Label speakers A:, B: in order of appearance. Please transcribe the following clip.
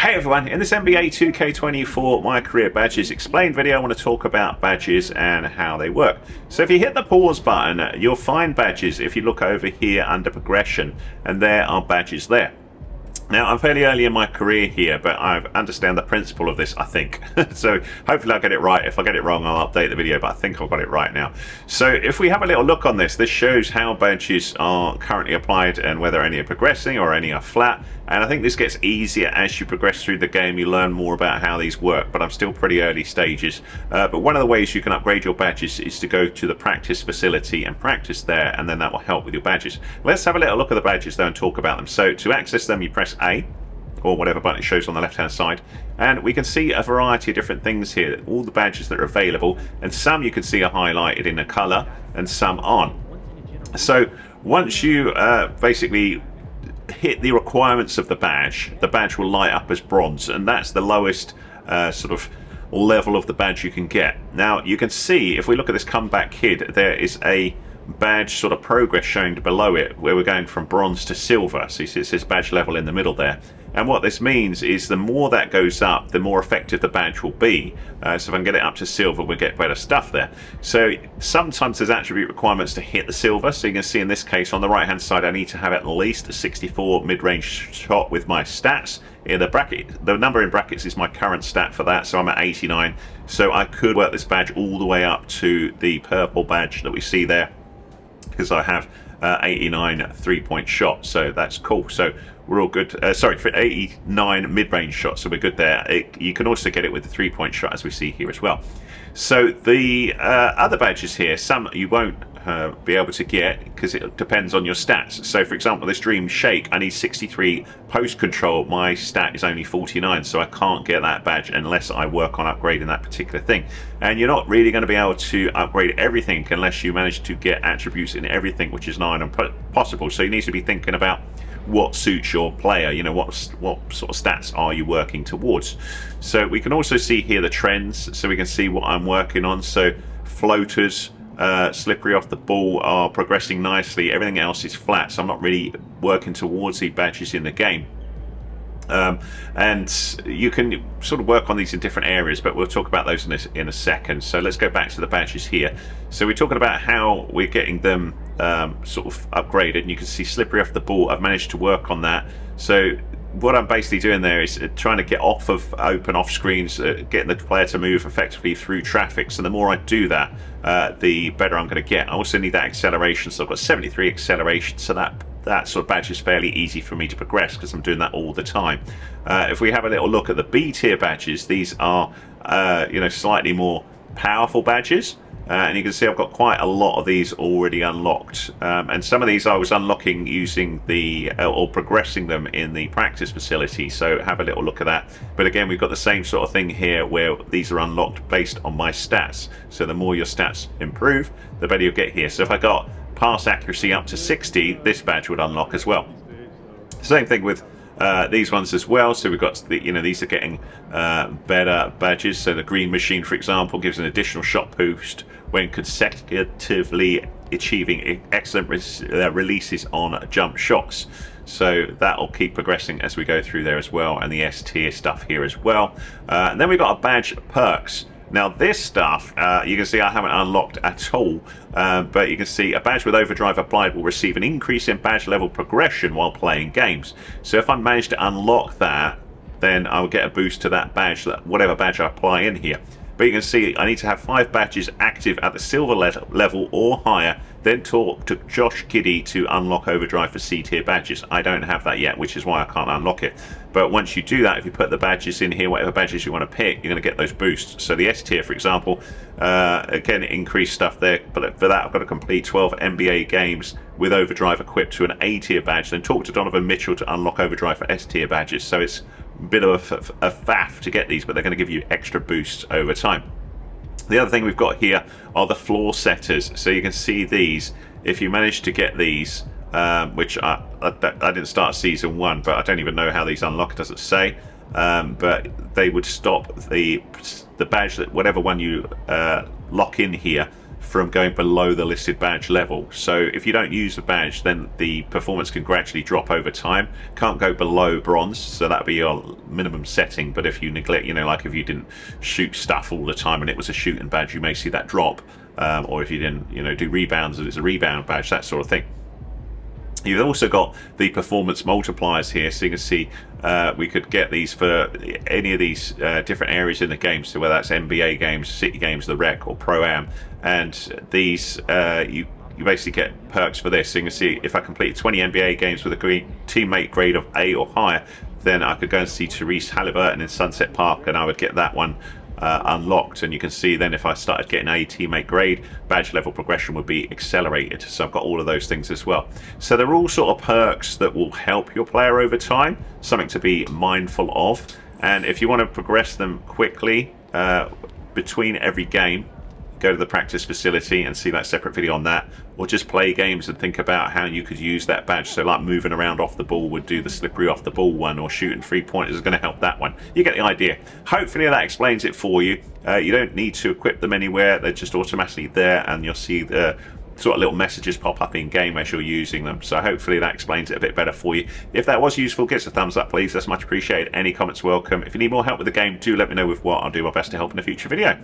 A: Hey everyone, in this NBA 2K24 My Career Badges Explained video, I want to talk about badges and how they work. So if you hit the pause button, you'll find badges if you look over here under progression, and there are badges there. Now, I'm fairly early in my career here, but I understand the principle of this, I think. So hopefully I'll get it right. If I get it wrong, I'll update the video, but I think I've got it right now. So if we have a little look on this, this shows how badges are currently applied and whether any are progressing or any are flat. And I think this gets easier as you progress through the game. You learn more about how these work, but I'm still pretty early stages. But one of the ways you can upgrade your badges is to go to the practice facility and practice there, and then that will help with your badges. Let's have a little look at the badges though and talk about them. So to access them, you press A, or whatever button it shows on the left hand side, and we can see a variety of different things here, all the badges that are available, and some you can see are highlighted in a color and some aren't. So once you basically hit the requirements of the badge will light up as bronze, and that's the lowest sort of level of the badge you can get. Now you can see, if we look at this comeback kid, there is a badge sort of progress showing below it where we're going from bronze to silver. So you see it says badge level in the middle there, and what this means is the more that goes up, the more effective the badge will be. So if I can get it up to silver, we'll get better stuff there. So sometimes there's attribute requirements to hit the silver. So you can see in this case on the right hand side, I need to have at least a 64 mid-range shot with my stats. In the bracket, the number in brackets is my current stat for that, so I'm at 89. So I could work this badge all the way up to the purple badge that we see there, because I have 89 3-point shots, so that's cool. So we're all good. Sorry, for 89 mid-range shots, so we're good there. You can also get it with the 3-point shot, as we see here as well. So the other badges here, some you won't be able to get because it depends on your stats. So for example, this Dream Shake, I need 63 post control. My stat is only 49, so I can't get that badge unless I work on upgrading that particular thing. And you're not really going to be able to upgrade everything unless you manage to get attributes in everything, which is nigh impossible. So you need to be thinking about what suits your player, you know, what sort of stats are you working towards. So we can also see here the trends, so we can see what I'm working on. So floaters, slippery off the ball are progressing nicely. Everything else is flat, so I'm not really working towards the badges in the game. And you can sort of work on these in different areas, but we'll talk about those in a second. So let's go back to the badges here. So we're talking about how we're getting them sort of upgraded, and you can see slippery off the ball. I've managed to work on that. So what I'm basically doing there is trying to get off of open off screens, getting the player to move effectively through traffic. So the more I do that, the better I'm going to get. I also need that acceleration, so I've got 73 acceleration, so that sort of badge is fairly easy for me to progress because I'm doing that all the time. If we have a little look at the B tier badges, these are you know, slightly more powerful badges. And you can see I've got quite a lot of these already unlocked, and some of these I was unlocking using the or progressing them in the practice facility, so have a little look at that. But again, we've got the same sort of thing here where these are unlocked based on my stats, so the more your stats improve, the better you'll get here. So if I got pass accuracy up to 60, this badge would unlock as well. Same thing with these ones as well. So we've got the, you know, these are getting better badges. So the green machine, for example, gives an additional shot boost when consecutively achieving excellent releases on jump shots. So that'll keep progressing as we go through there as well, and the S tier stuff here as well. And then we've got a badge perks. Now this stuff, you can see I haven't unlocked at all, but you can see a badge with overdrive applied will receive an increase in badge level progression while playing games. So if I manage to unlock that, then I'll get a boost to that badge, whatever badge I apply in here. But you can see I need to have 5 badges active at the silver level or higher, then talk to Josh Giddy to unlock overdrive for C tier badges. I don't have that yet, which is why I can't unlock it. But once you do that, if you put the badges in here, whatever badges you want to pick, you're going to get those boosts. So the S tier, for example, again, increased stuff there, but for that I've got to complete 12 NBA games with overdrive equipped to an A tier badge, then talk to Donovan Mitchell to unlock overdrive for S tier badges. So it's a bit of a faff to get these, but they're going to give you extra boosts over time. The other thing we've got here are the floor setters. So you can see these, if you manage to get these, which I didn't start season 1, but I don't even know how these unlock, it doesn't say, but they would stop the badge, that whatever one you lock in here, from going below the listed badge level. So if you don't use the badge, then the performance can gradually drop over time. Can't go below bronze, so that'd be your minimum setting. But if you neglect, like if you didn't shoot stuff all the time and it was a shooting badge, you may see that drop. Or if you didn't, do rebounds and it's a rebound badge, that sort of thing. You've also got the performance multipliers here, so you can see we could get these for any of these different areas in the game, so whether that's NBA games, City games, the Rec, or Pro-Am, and these you basically get perks for this. So you can see if I complete 20 NBA games with a teammate grade of A or higher, then I could go and see Therese Halliburton in Sunset Park, and I would get that one unlocked. And you can see then if I started getting a teammate grade, badge level progression would be accelerated. So I've got all of those things as well. So they're all sort of perks that will help your player over time, something to be mindful of. And if you want to progress them quickly between every game, go to the practice facility and see that separate video on that, or just play games and think about how you could use that badge. So like moving around off the ball would do the slippery off the ball one, or shooting 3-pointers is going to help that one. You get the idea. Hopefully that explains it for you. You don't need to equip them anywhere, they're just automatically there, and you'll see the sort of little messages pop up in game as you're using them. So hopefully that explains it a bit better for you. If that was useful, give us a thumbs up please, that's much appreciated. Any comments welcome. If you need more help with the game, do let me know with what. I'll do my best to help in a future video.